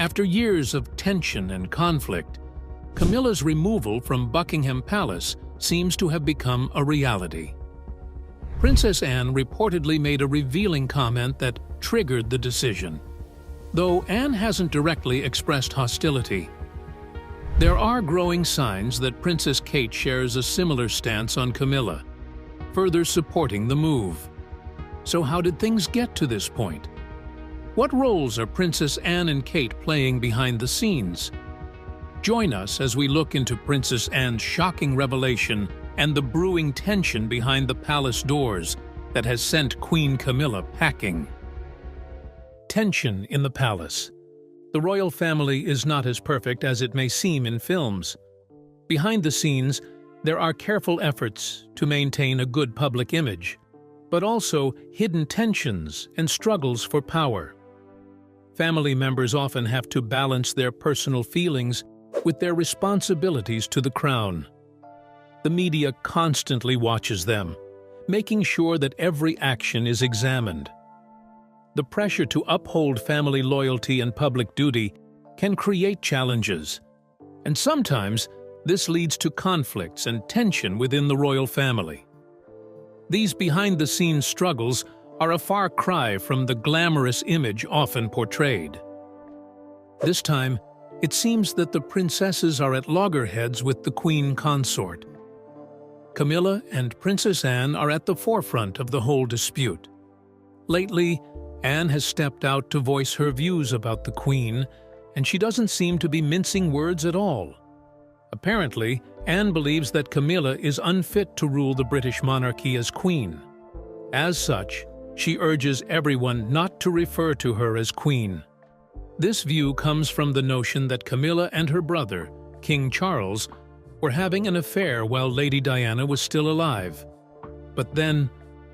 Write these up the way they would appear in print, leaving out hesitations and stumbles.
After years of tension and conflict, Camilla's removal from Buckingham Palace seems to have become a reality. Princess Anne reportedly made a revealing comment that triggered the decision, though Anne hasn't directly expressed hostility. There are growing signs that Princess Kate shares a similar stance on Camilla, further supporting the move. So how did things get to this point? What roles are Princess Anne and Kate playing behind the scenes? Join us as we look into Princess Anne's shocking revelation and the brewing tension behind the palace doors that has sent Queen Camilla packing. Tension in the palace. The royal family is not as perfect as it may seem in films. Behind the scenes, there are careful efforts to maintain a good public image, but also hidden tensions and struggles for power. Family members often have to balance their personal feelings with their responsibilities to the crown. The media constantly watches them, making sure that every action is examined. The pressure to uphold family loyalty and public duty can create challenges, and sometimes this leads to conflicts and tension within the royal family. These behind-the-scenes struggles are a far cry from the glamorous image often portrayed. This time, it seems that the princesses are at loggerheads with the queen consort. Camilla and Princess Anne are at the forefront of the whole dispute. Lately, Anne has stepped out to voice her views about the queen, and she doesn't seem to be mincing words at all. Apparently, Anne believes that Camilla is unfit to rule the British monarchy as queen. As such, she urges everyone not to refer to her as queen. This view comes from the notion that Camilla and her brother, King Charles, were having an affair while Lady Diana was still alive. But then,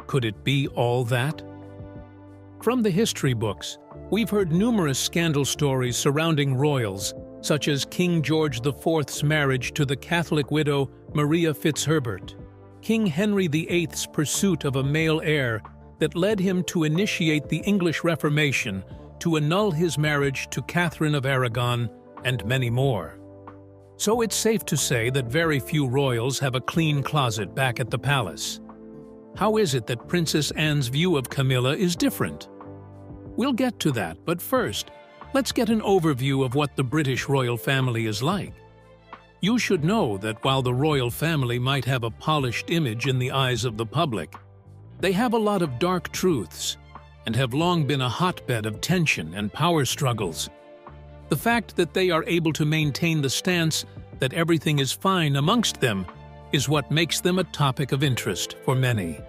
could it be all that? From the history books, we've heard numerous scandal stories surrounding royals, such as King George IV's marriage to the Catholic widow Maria Fitzherbert, King Henry VIII's pursuit of a male heir that led him to initiate the English Reformation to annul his marriage to Catherine of Aragon, and many more. So it's safe to say that very few royals have a clean closet back at the palace. How is it that Princess Anne's view of Camilla is different? We'll get to that, but first, let's get an overview of what the British royal family is like. You should know that while the royal family might have a polished image in the eyes of the public, they have a lot of dark truths and have long been a hotbed of tension and power struggles. The fact that they are able to maintain the stance that everything is fine amongst them is what makes them a topic of interest for many.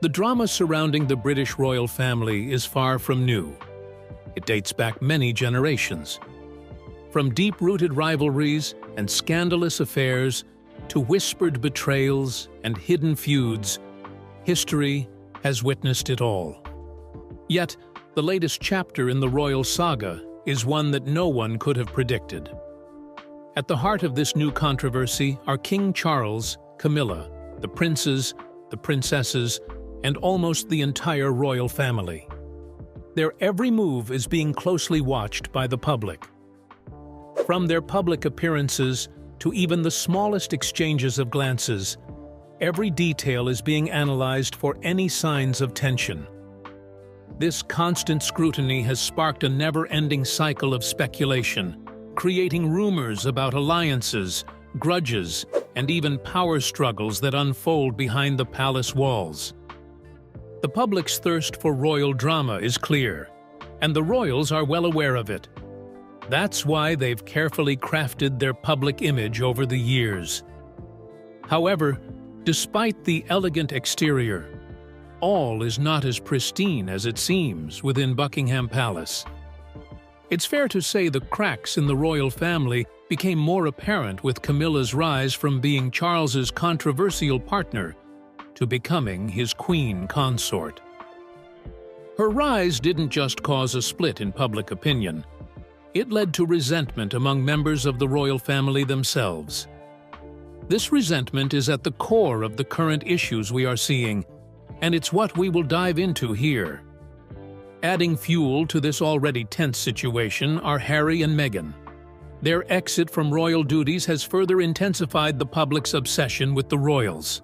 The drama surrounding the British royal family is far from new. It dates back many generations. From deep-rooted rivalries and scandalous affairs to whispered betrayals and hidden feuds, history has witnessed it all. Yet, the latest chapter in the royal saga is one that no one could have predicted. At the heart of this new controversy are King Charles, Camilla, the princes, the princesses, and almost the entire royal family. Their every move is being closely watched by the public. From their public appearances to even the smallest exchanges of glances, every detail is being analyzed for any signs of tension. This constant scrutiny has sparked a never-ending cycle of speculation, creating rumors about alliances, grudges, and even power struggles that unfold behind the palace walls. The public's thirst for royal drama is clear, and the royals are well aware of it. That's why they've carefully crafted their public image over the years. However, despite the elegant exterior, all is not as pristine as it seems within Buckingham Palace. It's fair to say the cracks in the royal family became more apparent with Camilla's rise from being Charles's controversial partner to becoming his queen consort. Her rise didn't just cause a split in public opinion. It led to resentment among members of the royal family themselves. This resentment is at the core of the current issues we are seeing, and it's what we will dive into here. Adding fuel to this already tense situation are Harry and Meghan. Their exit from royal duties has further intensified the public's obsession with the royals.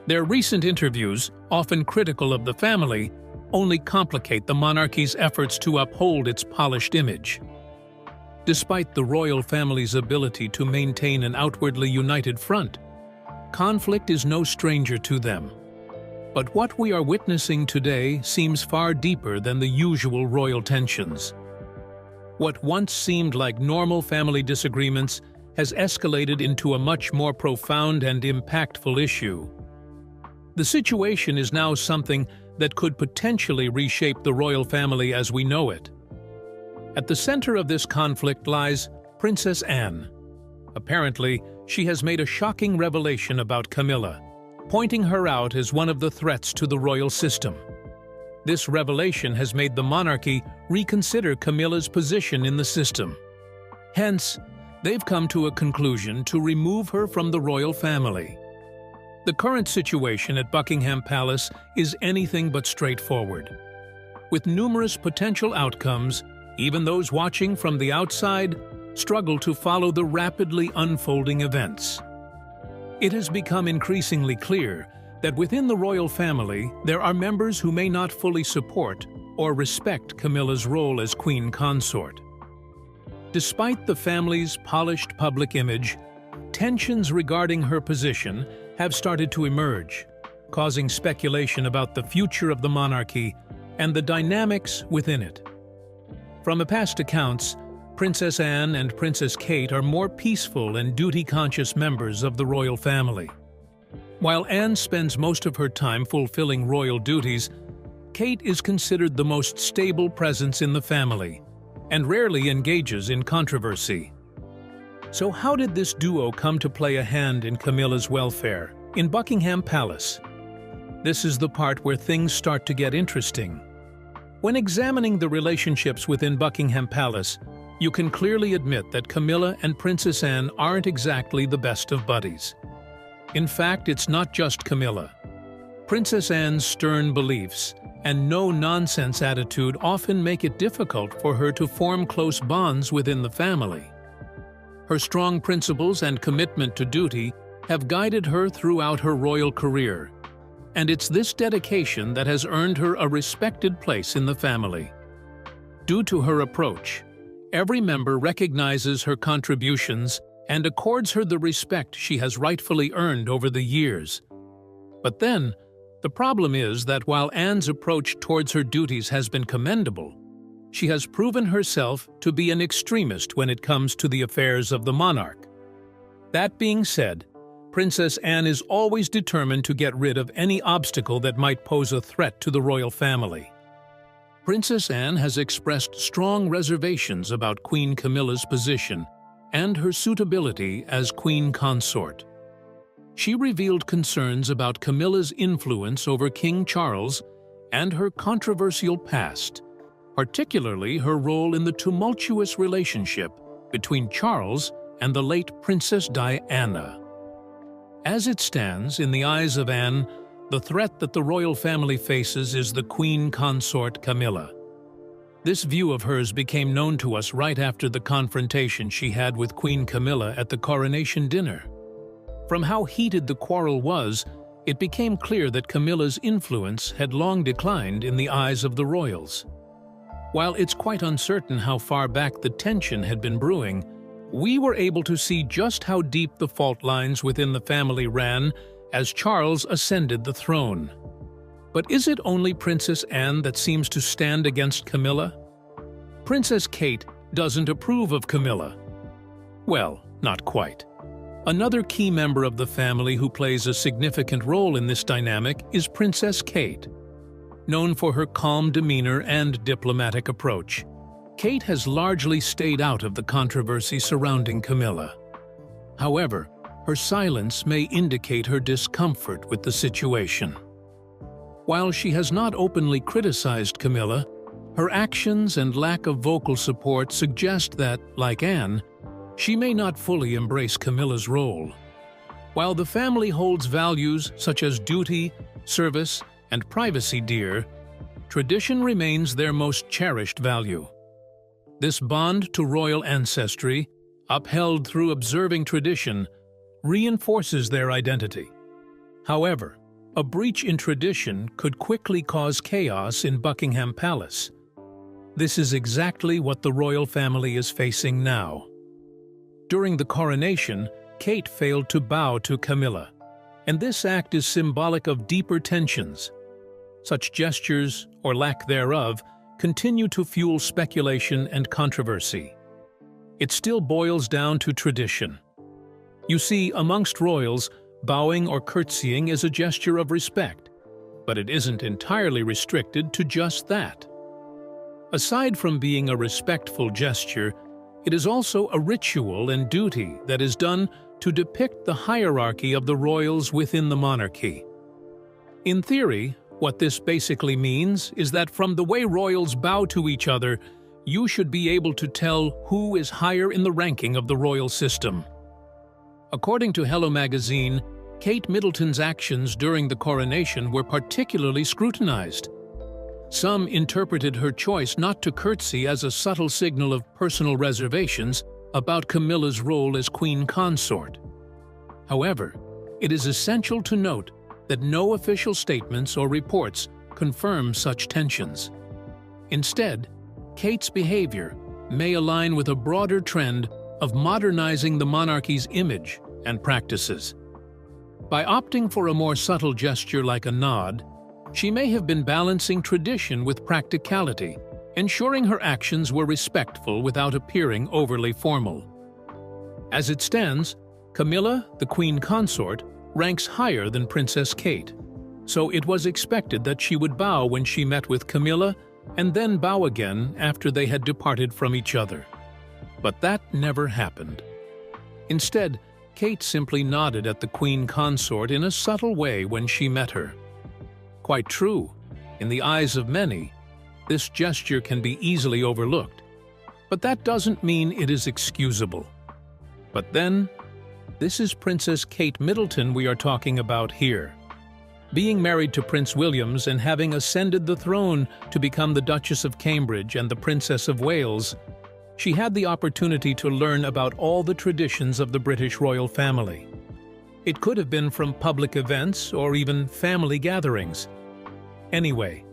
Their recent interviews, often critical of the family, only complicate the monarchy's efforts to uphold its polished image. Despite the royal family's ability to maintain an outwardly united front, conflict is no stranger to them. But what we are witnessing today seems far deeper than the usual royal tensions. What once seemed like normal family disagreements has escalated into a much more profound and impactful issue. The situation is now something that could potentially reshape the royal family as we know it. At the center of this conflict lies Princess Anne. Apparently, she has made a shocking revelation about Camilla, pointing her out as one of the threats to the royal system. This revelation has made the monarchy reconsider Camilla's position in the system. Hence, they've come to a conclusion to remove her from the royal family. The current situation at Buckingham Palace is anything but straightforward. With numerous potential outcomes, even those watching from the outside struggle to follow the rapidly unfolding events. It has become increasingly clear that within the royal family there are members who may not fully support or respect Camilla's role as queen consort. Despite the family's polished public image, tensions regarding her position have started to emerge, causing speculation about the future of the monarchy and the dynamics within it. From the past accounts, Princess Anne and Princess Kate are more peaceful and duty-conscious members of the royal family. While Anne spends most of her time fulfilling royal duties, Kate is considered the most stable presence in the family and rarely engages in controversy. So how did this duo come to play a hand in Camilla's welfare in Buckingham Palace? This is the part where things start to get interesting. When examining the relationships within Buckingham Palace, you can clearly admit that Camilla and Princess Anne aren't exactly the best of buddies. In fact, it's not just Camilla. Princess Anne's stern beliefs and no-nonsense attitude often make it difficult for her to form close bonds within the family. Her strong principles and commitment to duty have guided her throughout her royal career, and it's this dedication that has earned her a respected place in the family. Due to her approach, every member recognizes her contributions and accords her the respect she has rightfully earned over the years. But then, the problem is that while Anne's approach towards her duties has been commendable, she has proven herself to be an extremist when it comes to the affairs of the monarch. That being said, Princess Anne is always determined to get rid of any obstacle that might pose a threat to the royal family. Princess Anne has expressed strong reservations about Queen Camilla's position and her suitability as queen consort. She revealed concerns about Camilla's influence over King Charles and her controversial past, particularly her role in the tumultuous relationship between Charles and the late Princess Diana. As it stands, in the eyes of Anne, the threat that the royal family faces is the queen consort Camilla. This view of hers became known to us right after the confrontation she had with Queen Camilla at the coronation dinner. From how heated the quarrel was, it became clear that Camilla's influence had long declined in the eyes of the royals. While it's quite uncertain how far back the tension had been brewing, we were able to see just how deep the fault lines within the family ran as Charles ascended the throne. But is it only Princess Anne that seems to stand against Camilla? Princess Kate doesn't approve of Camilla. Well, not quite. Another key member of the family who plays a significant role in this dynamic is Princess Kate. Known for her calm demeanor and diplomatic approach, Kate has largely stayed out of the controversy surrounding Camilla. However, her silence may indicate her discomfort with the situation. While she has not openly criticized Camilla, her actions and lack of vocal support suggest that, like Anne, she may not fully embrace Camilla's role. While the family holds values such as duty, service, and privacy dear, tradition remains their most cherished value. This bond to royal ancestry, upheld through observing tradition, reinforces their identity. However, a breach in tradition could quickly cause chaos in Buckingham Palace. This is exactly what the royal family is facing now. During the coronation, Kate failed to bow to Camilla, and this act is symbolic of deeper tensions. Such gestures, or lack thereof, continue to fuel speculation and controversy. It still boils down to tradition. You see, amongst royals, bowing or curtsying is a gesture of respect, but it isn't entirely restricted to just that. Aside from being a respectful gesture, it is also a ritual and duty that is done to depict the hierarchy of the royals within the monarchy. In theory, what this basically means is that from the way royals bow to each other, you should be able to tell who is higher in the ranking of the royal system. According to Hello magazine, Kate Middleton's actions during the coronation were particularly scrutinized. Some interpreted her choice not to curtsy as a subtle signal of personal reservations about Camilla's role as queen consort. However, it is essential to note that no official statements or reports confirm such tensions. Instead, Kate's behavior may align with a broader trend of modernizing the monarchy's image and practices. By opting for a more subtle gesture like a nod, she may have been balancing tradition with practicality, ensuring her actions were respectful without appearing overly formal. As it stands, Camilla, the queen consort, ranks higher than Princess Kate, so it was expected that she would bow when she met with Camilla and then bow again after they had departed from each other. But that never happened. Instead, Kate simply nodded at the queen consort in a subtle way when she met her. Quite true, in the eyes of many, this gesture can be easily overlooked, but that doesn't mean it is excusable. But then, this is Princess Kate Middleton we are talking about here. Being married to Prince William and having ascended the throne to become the Duchess of Cambridge and the Princess of Wales, she had the opportunity to learn about all the traditions of the British royal family. It could have been from public events or even family gatherings. Anyway,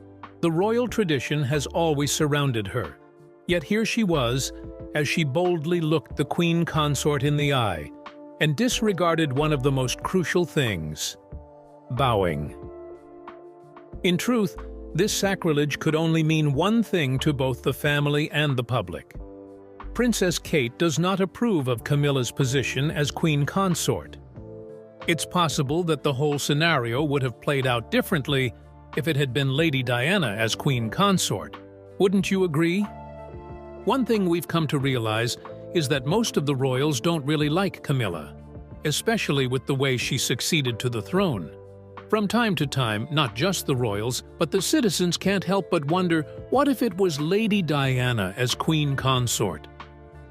the royal tradition has always surrounded her, yet here she was as she boldly looked the queen consort in the eye and disregarded one of the most crucial things: bowing. In truth, this sacrilege could only mean one thing to both the family and the public. Princess Kate does not approve of Camilla's position as queen consort. It's possible that the whole scenario would have played out differently if it had been Lady Diana as queen consort. Wouldn't you agree? One thing we've come to realize is that most of the royals don't really like Camilla, especially with the way she succeeded to the throne. From time to time, not just the royals, but the citizens can't help but wonder, what if it was Lady Diana as queen consort?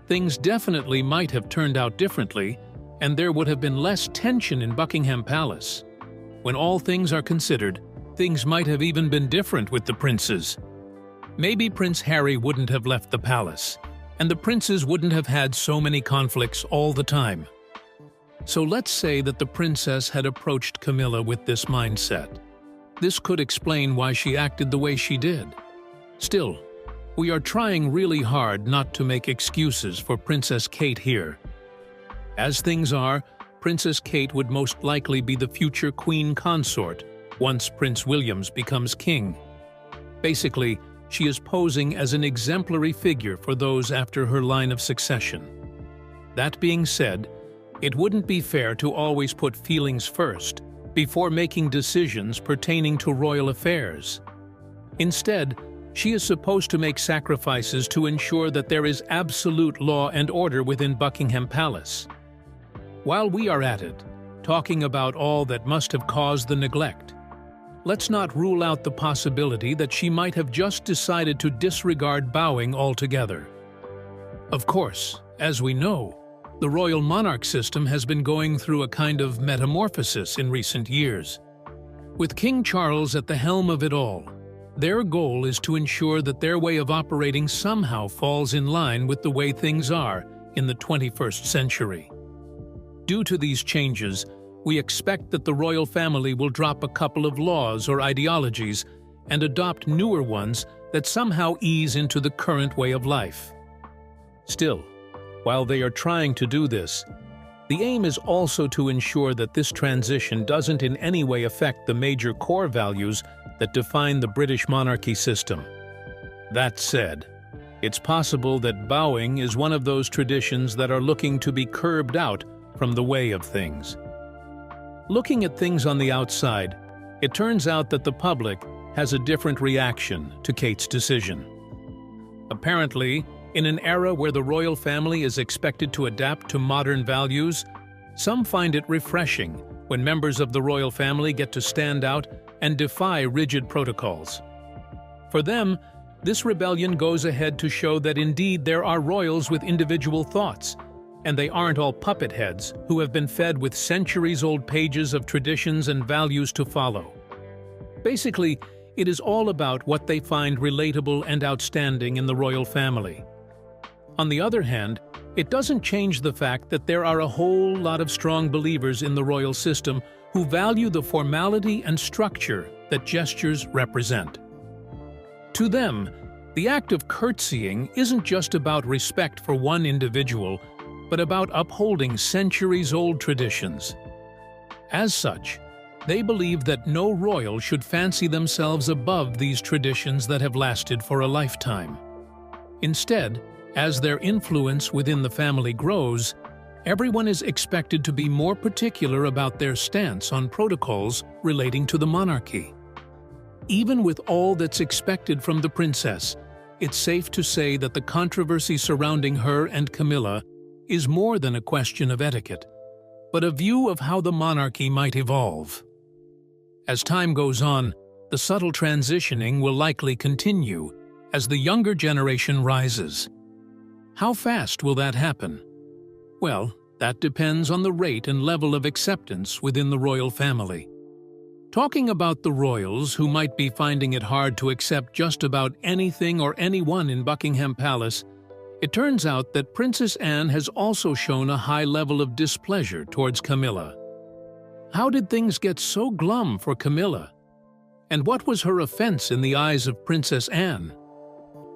Things definitely might have turned out differently, and there would have been less tension in Buckingham Palace. When all things are considered, things might have even been different with the princes. Maybe Prince Harry wouldn't have left the palace, and the princes wouldn't have had so many conflicts all the time. So let's say that the princess had approached Camilla with this mindset. This could explain why she acted the way she did. Still, we are trying really hard not to make excuses for Princess Kate here. As things are, Princess Kate would most likely be the future queen consort once Prince William becomes king. Basically, she is posing as an exemplary figure for those after her line of succession. That being said, it wouldn't be fair to always put feelings first before making decisions pertaining to royal affairs. Instead, she is supposed to make sacrifices to ensure that there is absolute law and order within Buckingham Palace. While we are at it, talking about all that must have caused the neglect, let's not rule out the possibility that she might have just decided to disregard bowing altogether. Of course, as we know, the royal monarch system has been going through a kind of metamorphosis in recent years. With King Charles at the helm of it all, Their goal is to ensure that their way of operating somehow falls in line with the way things are in the 21st century. Due to these changes, we expect that the royal family will drop a couple of laws or ideologies and adopt newer ones that somehow ease into the current way of life. Still, while they are trying to do this, the aim is also to ensure that this transition doesn't in any way affect the major core values that define the British monarchy system. That said, it's possible that bowing is one of those traditions that are looking to be curbed out from the way of things. Looking at things on the outside, it turns out that the public has a different reaction to Kate's decision. Apparently, in an era where the royal family is expected to adapt to modern values, some find it refreshing when members of the royal family get to stand out and defy rigid protocols. For them, this rebellion goes ahead to show that indeed there are royals with individual thoughts, and they aren't all puppet heads who have been fed with centuries-old pages of traditions and values to follow. Basically, it is all about what they find relatable and outstanding in the royal family. On the other hand, it doesn't change the fact that there are a whole lot of strong believers in the royal system who value the formality and structure that gestures represent. To them, the act of curtsying isn't just about respect for one individual, but about upholding centuries-old traditions. As such, they believe that no royal should fancy themselves above these traditions that have lasted for a lifetime. Instead, as their influence within the family grows, everyone is expected to be more particular about their stance on protocols relating to the monarchy. Even with all that's expected from the princess, it's safe to say that the controversy surrounding her and Camilla is more than a question of etiquette, but a view of how the monarchy might evolve. As time goes on, the subtle transitioning will likely continue as the younger generation rises. How fast will that happen? Well, that depends on the rate and level of acceptance within the royal family. Talking about the royals who might be finding it hard to accept just about anything or anyone in Buckingham Palace, it turns out that Princess Anne has also shown a high level of displeasure towards Camilla. How did things get so glum for Camilla? And what was her offense in the eyes of Princess Anne?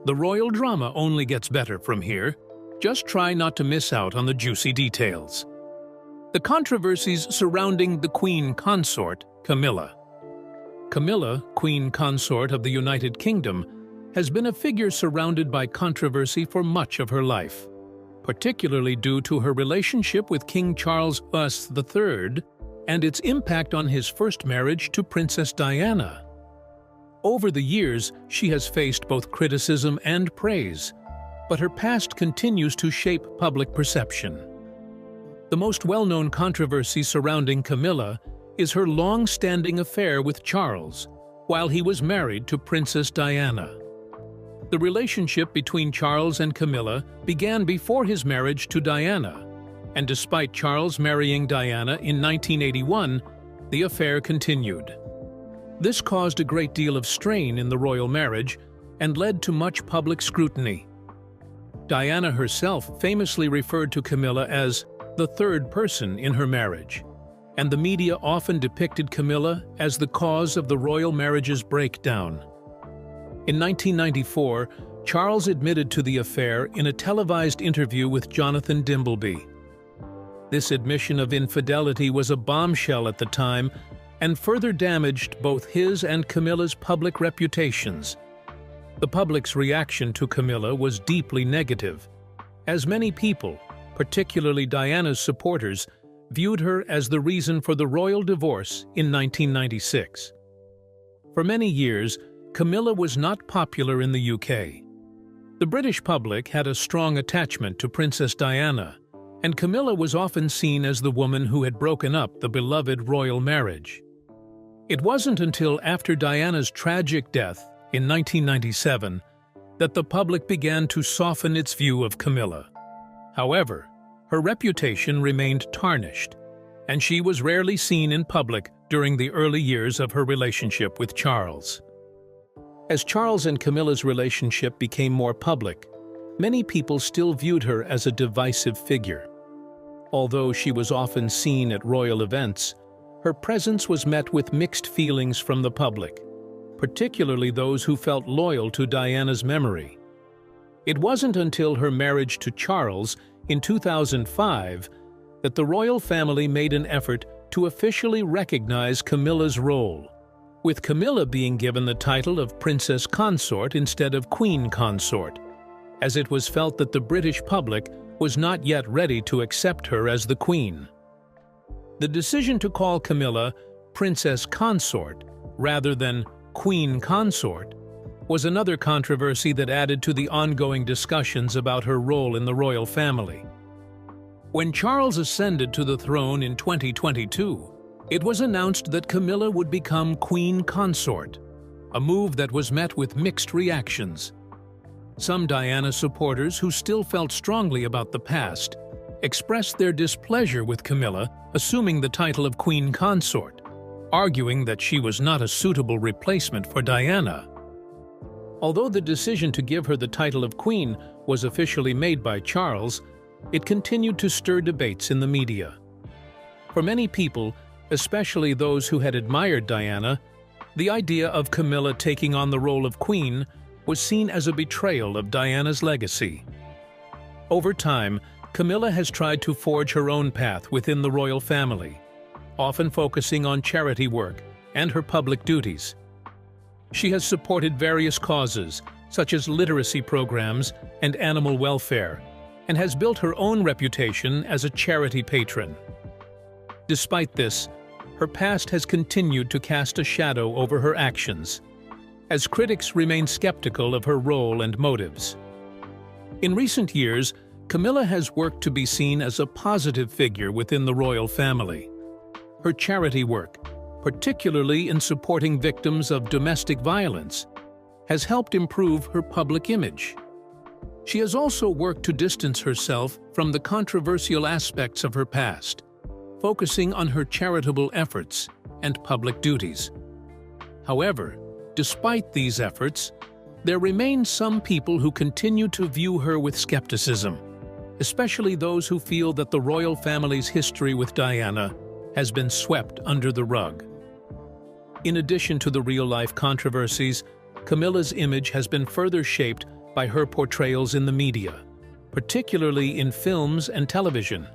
The royal drama only gets better from here. Just try not to miss out on the juicy details. The controversies surrounding the Queen Consort, Camilla. Camilla, Queen Consort of the United Kingdom, has been a figure surrounded by controversy for much of her life, particularly due to her relationship with King Charles III and its impact on his first marriage to Princess Diana. Over the years, she has faced both criticism and praise, but her past continues to shape public perception. The most well-known controversy surrounding Camilla is her long-standing affair with Charles, while he was married to Princess Diana. The relationship between Charles and Camilla began before his marriage to Diana, and despite Charles marrying Diana in 1981, the affair continued. This caused a great deal of strain in the royal marriage and led to much public scrutiny. Diana herself famously referred to Camilla as the third person in her marriage, and the media often depicted Camilla as the cause of the royal marriage's breakdown. In 1994, Charles admitted to the affair in a televised interview with Jonathan Dimbleby. This admission of infidelity was a bombshell at the time and further damaged both his and Camilla's public reputations. The public's reaction to Camilla was deeply negative, as many people, particularly Diana's supporters, viewed her as the reason for the royal divorce in 1996. For many years, Camilla was not popular in the UK. The British public had a strong attachment to Princess Diana, and Camilla was often seen as the woman who had broken up the beloved royal marriage. It wasn't until after Diana's tragic death in 1997 that the public began to soften its view of Camilla. However, her reputation remained tarnished, and she was rarely seen in public during the early years of her relationship with Charles. As Charles and Camilla's relationship became more public, many people still viewed her as a divisive figure. Although she was often seen at royal events, her presence was met with mixed feelings from the public, particularly those who felt loyal to Diana's memory. It wasn't until her marriage to Charles in 2005 that the royal family made an effort to officially recognize Camilla's role, with Camilla being given the title of Princess Consort instead of Queen Consort, as it was felt that the British public was not yet ready to accept her as the Queen. The decision to call Camilla Princess Consort rather than Queen Consort was another controversy that added to the ongoing discussions about her role in the royal family. When Charles ascended to the throne in 2022, it was announced that Camilla would become Queen Consort, a move that was met with mixed reactions. Some Diana supporters who still felt strongly about the past expressed their displeasure with Camilla assuming the title of Queen Consort, arguing that she was not a suitable replacement for Diana. Although the decision to give her the title of Queen was officially made by Charles, it continued to stir debates in the media. For many people, especially those who had admired Diana, the idea of Camilla taking on the role of Queen was seen as a betrayal of Diana's legacy. Over time, Camilla has tried to forge her own path within the royal family, often focusing on charity work and her public duties. She has supported various causes, such as literacy programs and animal welfare, and has built her own reputation as a charity patron. Despite this, her past has continued to cast a shadow over her actions, as critics remain skeptical of her role and motives. In recent years, Camilla has worked to be seen as a positive figure within the royal family. Her charity work, particularly in supporting victims of domestic violence, has helped improve her public image. She has also worked to distance herself from the controversial aspects of her past, focusing on her charitable efforts and public duties. However, despite these efforts, there remain some people who continue to view her with skepticism, especially those who feel that the royal family's history with Diana has been swept under the rug. In addition to the real-life controversies, Camilla's image has been further shaped by her portrayals in the media, particularly in films and television.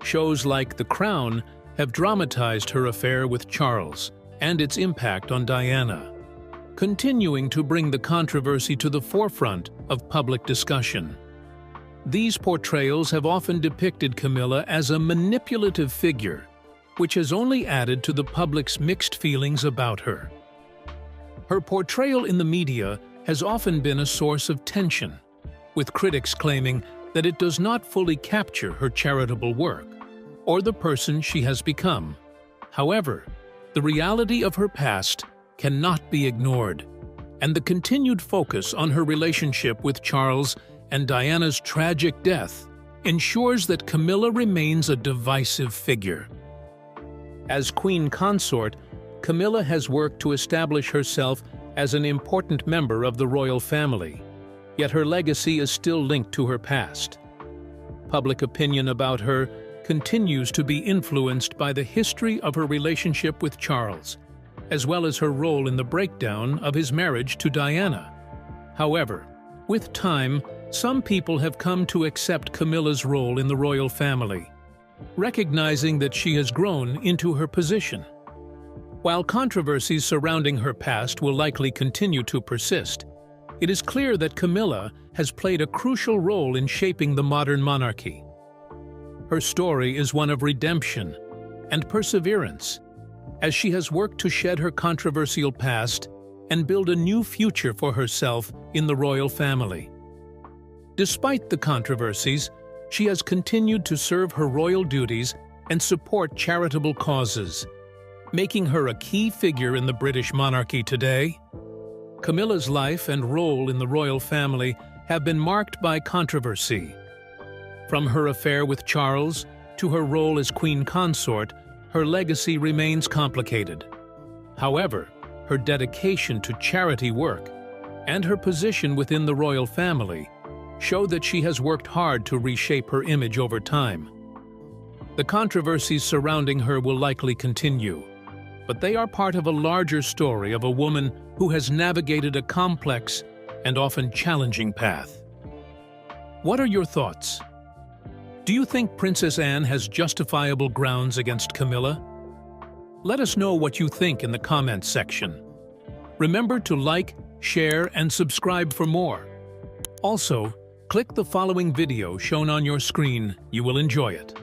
Shows like The Crown have dramatized her affair with Charles and its impact on Diana, continuing to bring the controversy to the forefront of public discussion. These portrayals have often depicted Camilla as a manipulative figure, which has only added to the public's mixed feelings about her. Her portrayal in the media has often been a source of tension, with critics claiming that it does not fully capture her charitable work or the person she has become. However, the reality of her past cannot be ignored, and the continued focus on her relationship with Charles and Diana's tragic death ensures that Camilla remains a divisive figure. As Queen Consort, Camilla has worked to establish herself as an important member of the royal family, yet her legacy is still linked to her past. Public opinion about her continues to be influenced by the history of her relationship with Charles, as well as her role in the breakdown of his marriage to Diana. However, with time, some people have come to accept Camilla's role in the royal family, recognizing that she has grown into her position. While controversies surrounding her past will likely continue to persist, it is clear that Camilla has played a crucial role in shaping the modern monarchy. Her story is one of redemption and perseverance, as she has worked to shed her controversial past and build a new future for herself in the royal family. Despite the controversies, she has continued to serve her royal duties and support charitable causes, making her a key figure in the British monarchy today. Camilla's life and role in the royal family have been marked by controversy. From her affair with Charles to her role as Queen Consort, her legacy remains complicated. However, her dedication to charity work, and her position within the royal family show that she has worked hard to reshape her image over time. The controversies surrounding her will likely continue, but they are part of a larger story of a woman who has navigated a complex and often challenging path. What are your thoughts? Do you think Princess Anne has justifiable grounds against Camilla? Let us know what you think in the comments section. Remember to like, share, and subscribe for more. Also, click the following video shown on your screen. You will enjoy it.